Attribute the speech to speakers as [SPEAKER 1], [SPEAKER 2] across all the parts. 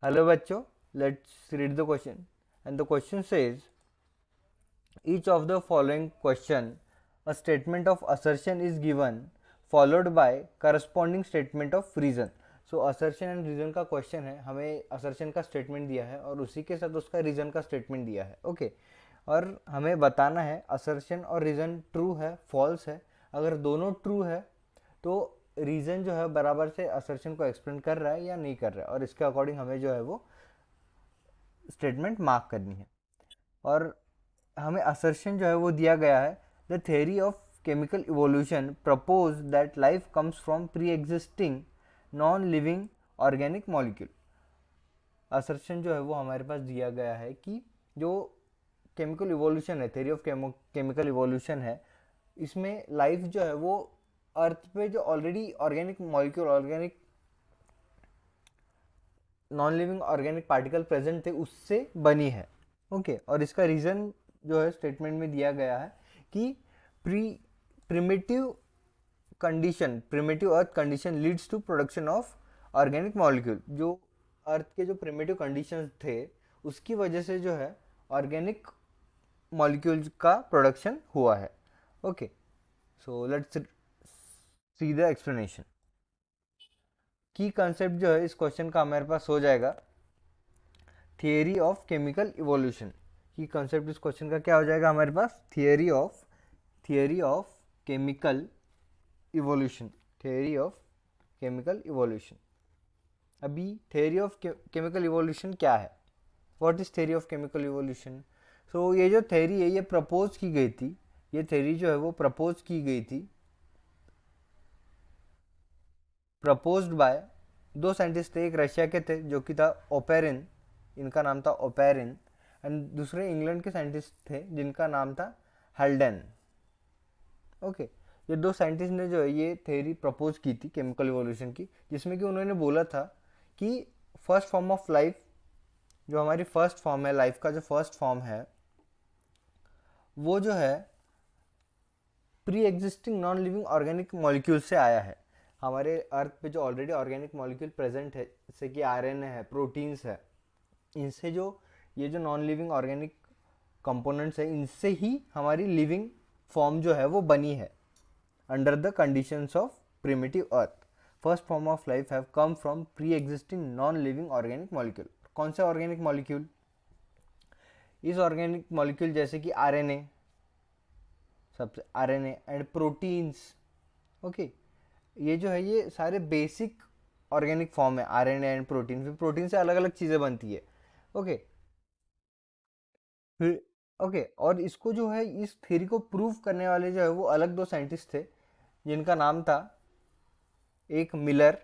[SPEAKER 1] Hello बच्चों, let's read the question. And the question says, each of the following question, a statement of assertion is given followed by corresponding statement of reason. So assertion and reason का question है, हमें assertion का statement दिया है और उसी के साथ उसका reason का statement दिया है. ओके और हमें बताना है assertion और reason true है false है. अगर दोनों true है तो रीज़न जो है बराबर से असर्शन को एक्सप्लेन कर रहा है या नहीं कर रहा है, और इसके अकॉर्डिंग हमें जो है वो स्टेटमेंट मार्क करनी है. और हमें असर्शन जो है वो दिया गया है, the theory of chemical evolution propose that life comes from pre existing non living organic molecule. Assertion जो है वो हमारे पास दिया गया है कि जो केमिकल इवोल्यूशन है, थ्योरी ऑफ केमिकल इवोल्यूशन है, इसमें लाइफ जो है वो अर्थ पे जो already organic molecule, organic non living organic particle present थे उससे बनी है. ओके और इसका रीज़न जो है स्टेटमेंट में दिया गया है कि pre primitive condition, primitive earth condition leads to production of organic molecule. जो अर्थ के जो प्रिमिटिव कंडीशंस थे उसकी वजह से जो है ऑर्गेनिक मॉलिक्यूल्स का प्रोडक्शन हुआ है. Okay so let's see the explanation. की कंसेप्ट जो है इस क्वेश्चन का हमारे पास हो जाएगा थियरी ऑफ केमिकल इवोल्यूशन. की कंसेप्ट इस क्वेश्चन का क्या हो जाएगा हमारे पास? Theory of chemical evolution. Theory of chemical evolution. अभी थियरी ऑफ केमिकल इवोल्यूशन क्या है? What is theory of chemical evolution? So ये जो थियरी है ये प्रपोज की गई थी, ये थियरी जो है वो प्रपोज की गई थी, प्रपोज्ड बाय दो साइंटिस्ट थे. एक रशिया के थे जो कि था ओपेरिन, इनका नाम था ओपेरिन, एंड दूसरे इंग्लैंड के साइंटिस्ट थे जिनका नाम था हल्डन. ओके ये दो साइंटिस्ट ने जो है ये थ्योरी प्रपोज की थी केमिकल इवोल्यूशन की, जिसमें कि उन्होंने बोला था कि फर्स्ट फॉर्म ऑफ लाइफ, जो हमारी फर्स्ट फॉर्म है लाइफ का, जो फर्स्ट फॉर्म है वो जो है pre existing non living organic molecule से आया है. हमारे अर्थ पे जो ऑलरेडी ऑर्गेनिक मॉलिक्यूल प्रेजेंट है, जैसे कि आरएनए है, प्रोटीन्स है, इनसे जो ये जो नॉन लिविंग ऑर्गेनिक कंपोनेंट्स है इनसे ही हमारी लिविंग फॉर्म जो है वो बनी है under the conditions of primitive earth. First form of life have come from pre existing non living organic molecule. कौन से ऑर्गेनिक मॉलिक्यूल? इस ऑर्गेनिक मॉलिक्यूल जैसे कि आरएनए, सबसे आरएनए एंड प्रोटीन्स. ओके ये जो है ये सारे बेसिक ऑर्गेनिक फॉर्म है, आरएनए एंड प्रोटीन. फिर प्रोटीन से अलग अलग चीज़ें बनती है. ओके फिर ओके और इसको जो है इस थ्योरी को प्रूव करने वाले जो है वो अलग दो साइंटिस्ट थे जिनका नाम था एक मिलर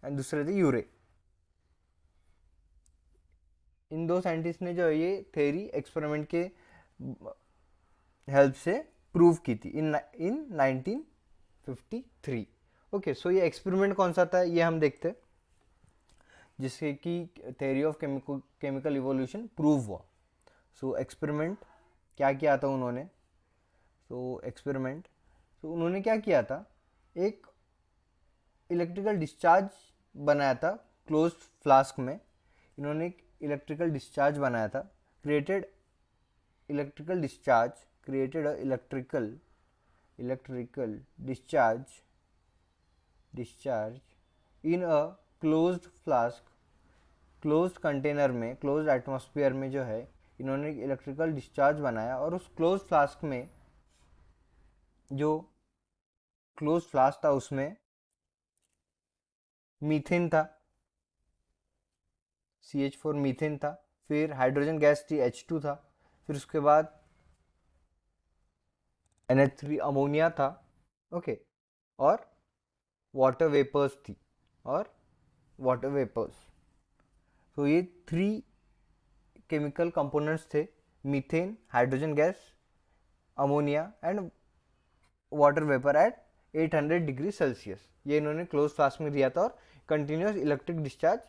[SPEAKER 1] एंड दूसरे थे यूरे. इन दो साइंटिस्ट ने जो है ये थ्योरी एक्सपेरिमेंट के हेल्प से प्रूव की थी इन 1953. ओके सो ये एक्सपेरिमेंट कौन सा था ये हम देखते हैं जिससे कि theory of chemical evolution prove हुआ. सो एक्सपेरिमेंट क्या किया था उन्होंने? एक्सपेरिमेंट उन्होंने क्या किया था, एक इलेक्ट्रिकल डिस्चार्ज बनाया था क्लोज फ्लास्क में. इन्होंने एक इलेक्ट्रिकल डिस्चार्ज बनाया था, created electrical discharge, created electrical discharge in a closed flask. Closed container में, क्लोज्ड एटमॉस्फेयर में जो है इन्होंने इलेक्ट्रिकल डिस्चार्ज बनाया, और उस क्लोज फ्लास्क में, जो क्लोज फ्लास्क था उसमें मीथेन था, CH4 मीथेन था, फिर हाइड्रोजन गैस थी H2 था, फिर उसके बाद NH3 अमोनिया था. ओके और वाटर वेपर्स थी, और वाटर वेपर्स. तो ये थ्री केमिकल कंपोनेंट्स थे, methane, hydrogen gas, ammonia and water vapour at 800 degree Celsius. ये इन्होंने क्लोज फ्लास्क में दिया था और कंटिन्यूस इलेक्ट्रिक डिस्चार्ज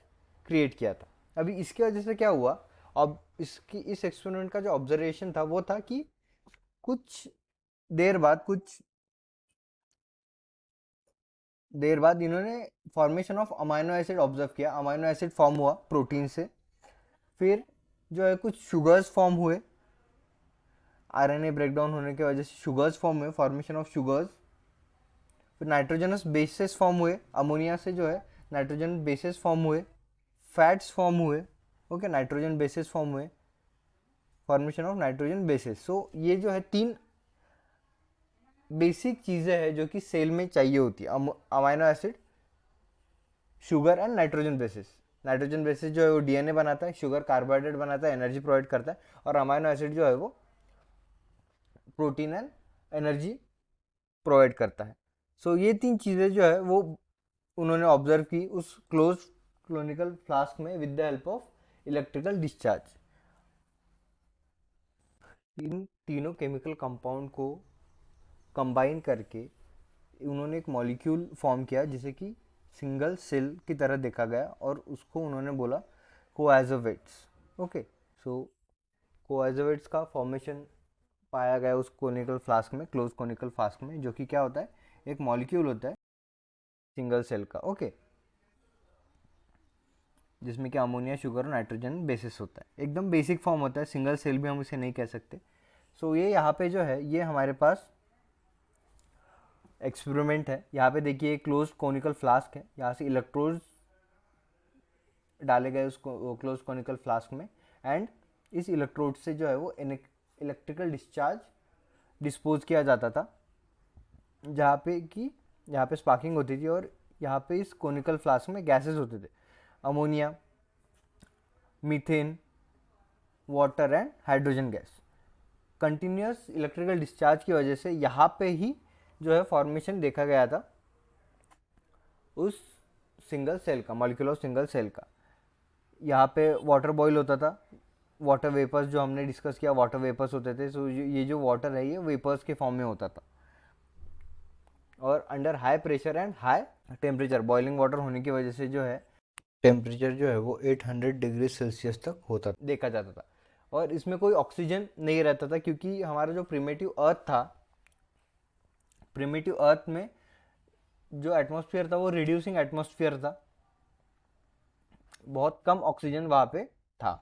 [SPEAKER 1] क्रिएट किया था. अभी इसकी वजह से क्या हुआ, अब इसकी इस एक्सपेरिमेंट का जो ऑब्जर्वेशन था वो था कि कुछ देर बाद, कुछ देर बाद इन्होंने formation of amino acid observe किया, अमाइनो एसिड फॉर्म हुआ प्रोटीन से, फिर जो है कुछ शुगर्स फॉर्म हुए, आरएनए ब्रेकडाउन होने की वजह से शुगर्स फॉर्म हुए, फॉर्मेशन ऑफ शुगर्स, फिर नाइट्रोजनस बेसेस फॉर्म हुए, अमोनिया से जो है नाइट्रोजन बेसेस फॉर्म हुए, फैट्स फॉर्म हुए, ओके, नाइट्रोजन बेसेस फॉर्म हुए, फॉर्मेशन ऑफ नाइट्रोजन बेसेस। सो ये जो है तीन बेसिक चीज़ें हैं जो कि सेल में चाहिए होती है, amino acid, sugar and nitrogen bases. Nitrogen bases जो है वो डीएनए बनाता है, शुगर कार्बोहाइड्रेट बनाता है, एनर्जी प्रोवाइड करता है, और अमाइनो एसिड जो है वो प्रोटीन एंड एनर्जी प्रोवाइड करता है। सो ये तीन चीज़ें जो है वो उन्होंने ऑब्जर्व की उस क्लोज क्लोनिकल फ्लास्क में with the help of electrical discharge. इन तीनों केमिकल कंपाउंड को कंबाइन करके उन्होंने एक मॉलिक्यूल फॉर्म किया जिसे कि सिंगल सेल की तरह देखा गया, और उसको उन्होंने बोला कोएजोवेट्स। ओके, सो कोएजोवेट्स का फॉर्मेशन पाया गया उस कोनिकल फ्लास्क में, क्लोज कोनिकल फ्लास्क में, जो कि क्या होता है, एक मॉलिक्यूल होता है सिंगल सेल का, ओके, जिसमें कि अमोनिया, शुगर और नाइट्रोजन बेसिस होता है। एकदम बेसिक फॉर्म होता है, सिंगल सेल भी हम इसे नहीं कह सकते। सो ये यहाँ पे जो है ये हमारे पास एक्सपेरिमेंट है। यहाँ पे देखिए क्लोज कोनिकल फ्लास्क है, यहाँ से इलेक्ट्रोड डाले गए उस क्लोज कोनिकल फ्लास्क में, एंड इस इलेक्ट्रोड से जो है वो इलेक्ट्रिकल डिस्चार्ज डिस्पोज किया जाता था, जहाँ पे कि यहाँ पे स्पार्किंग होती थी, और यहाँ पे इस कोनिकल फ्लास्क में गैसेस होते थे, ammonia, methane, water and hydrogen gas. Continuous electrical discharge की वजह से यहाँ पे ही जो है फॉर्मेशन देखा गया था उस सिंगल सेल का, मॉलिक्यूल ऑफ सिंगल सेल का। यहाँ पे वाटर बॉईल होता था, वाटर वेपर्स जो हमने डिस्कस किया, वाटर वेपर्स होते थे। सो ये जो वाटर है ये वेपर्स के फॉर्म में होता था, और under high pressure and high temperature, boiling water होने की वजह से जो है टेम्परेचर जो है वो 800 डिग्री सेल्सियस तक होता देखा जाता था, और इसमें कोई ऑक्सीजन नहीं रहता था, क्योंकि हमारा जो प्रिमेटिव अर्थ था, प्रिमेटिव अर्थ में जो एटमॉस्फेयर था वो रिड्यूसिंग एटमॉस्फेयर था, बहुत कम ऑक्सीजन वहाँ पे था।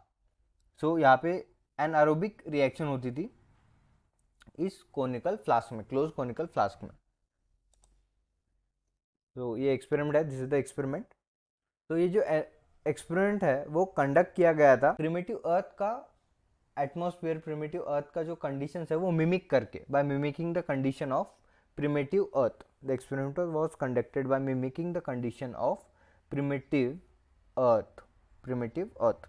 [SPEAKER 1] सो यहाँ पे एनारोबिक रिएक्शन होती थी इस कोनिकल फ्लास्क में, क्लोज कोनिकल फ्लास्क में। तो ये एक्सपेरिमेंट है, दिस इज द एक्सपेरिमेंट। तो ये जो एक्सपेरिमेंट है वो कंडक्ट किया गया था प्रिमिटिव अर्थ का एटमॉस्फेयर, प्रिमिटिव अर्थ का जो कंडीशन है वो मिमिक करके, by mimicking the condition of primitive earth. The experiment was conducted by mimicking the condition of primitive earth, primitive earth.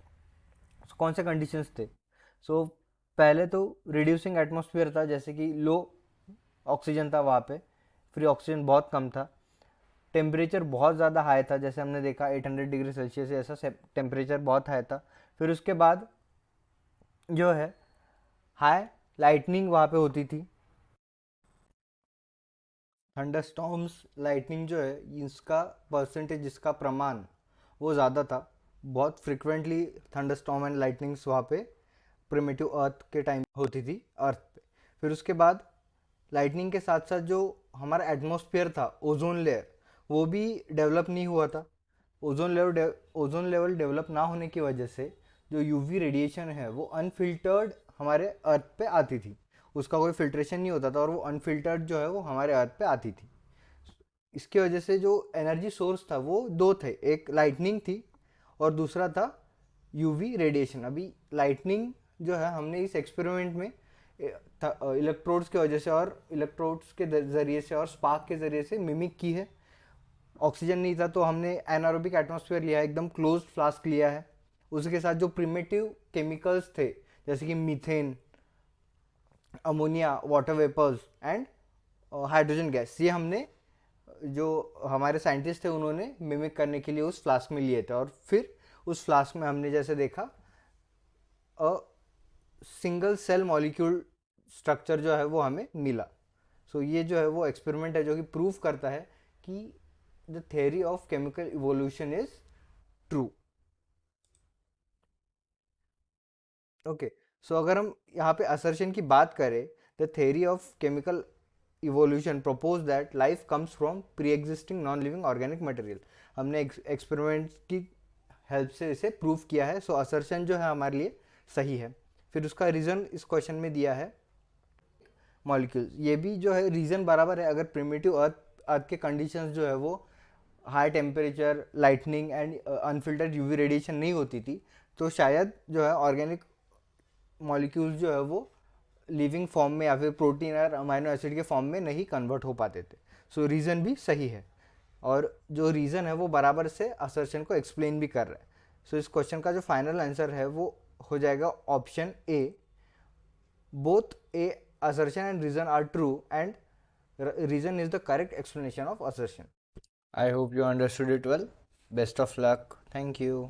[SPEAKER 1] कौन से कंडीशंस थे? सो पहले तो रिड्यूसिंग एटमॉस्फेयर था, जैसे कि लो ऑक्सीजन था वहाँ पे, फ्री ऑक्सीजन बहुत कम था, टेम्परेचर बहुत ज़्यादा हाई था, जैसे हमने देखा 800 डिग्री सेल्सियस, ऐसा टेम्परेचर बहुत हाई था। फिर उसके बाद जो है हाई लाइटनिंग वहाँ पे होती थी, थंडरस्टॉर्म्स, लाइटनिंग जो है इसका परसेंटेज, इसका प्रमाण वो ज़्यादा था, बहुत फ्रिक्वेंटली थंडरस्टॉर्म एंड लाइटनिंग्स वहाँ पे प्रिमिटिव अर्थ के टाइम होती थी अर्थ पे। फिर उसके बाद लाइटनिंग के साथ साथ जो हमारा एटमॉस्फेयर था, ओजोन लेयर, वो भी डेवलप नहीं हुआ था। ओजोन लेवल डेवलप ना होने की वजह से जो यूवी रेडिएशन है वो अनफिल्टर्ड हमारे अर्थ पे आती थी, उसका कोई फिल्ट्रेशन नहीं होता था, और वो अनफिल्टर्ड जो है वो हमारे अर्थ पे आती थी। इसकी वजह से जो एनर्जी सोर्स था वो दो थे, एक लाइटनिंग थी और दूसरा था यूवी रेडिएशन। अभी लाइटनिंग जो है हमने इस एक्सपेरिमेंट में इलेक्ट्रोड्स की वजह से और इलेक्ट्रोड्स के ज़रिए से और स्पार्क के ज़रिए से मिमिक की है। ऑक्सीजन नहीं था तो हमने एनारोबिक एटमॉस्फेयर लिया है, एकदम क्लोज फ्लास्क लिया है। उसके साथ जो प्रिमिटिव केमिकल्स थे, जैसे कि methane, ammonia, water vapours and hydrogen gas, ये हमने जो हमारे साइंटिस्ट थे उन्होंने मिमिक करने के लिए उस फ्लास्क में लिए थे, और फिर उस फ्लास्क में हमने जैसे देखा a single cell molecule structure जो है वो हमें मिला। सो ये जो है वो एक्सपेरिमेंट है जो कि प्रूव करता है कि the theory of chemical evolution is true. Okay, so अगर हम यहाँ पे असर्शन की बात करें, the theory of chemical evolution proposed that life comes from pre-existing non-living organic material. हमने एक्सपेरिमेंट की हेल्प से इसे प्रूव किया है, सो असर्शन जो है हमारे लिए सही है. फिर उसका रीज़न इस क्वेश्चन में दिया है मॉलिक्यूल्स. ये भी जो है रीज़न बराबर है. अगर प्रिमिटिव अर्थ के कंडीशंस जो है वो high temperature, lightning and unfiltered UV radiation नहीं होती थी, तो शायद जो है ऑर्गेनिक मॉलिक्यूल्स जो है वो लिविंग फॉर्म में या फिर प्रोटीन और अमाइनो एसिड के फॉर्म में नहीं कन्वर्ट हो पाते थे. सो रीज़न भी सही है, और जो रीज़न है वो बराबर से असर्शन को एक्सप्लेन भी कर रहा है. सो इस क्वेश्चन का जो फाइनल आंसर है वो हो जाएगा option A. Both A assertion and reason are true, and reason is the correct explanation of assertion. I hope you understood it well. Best of luck. Thank you.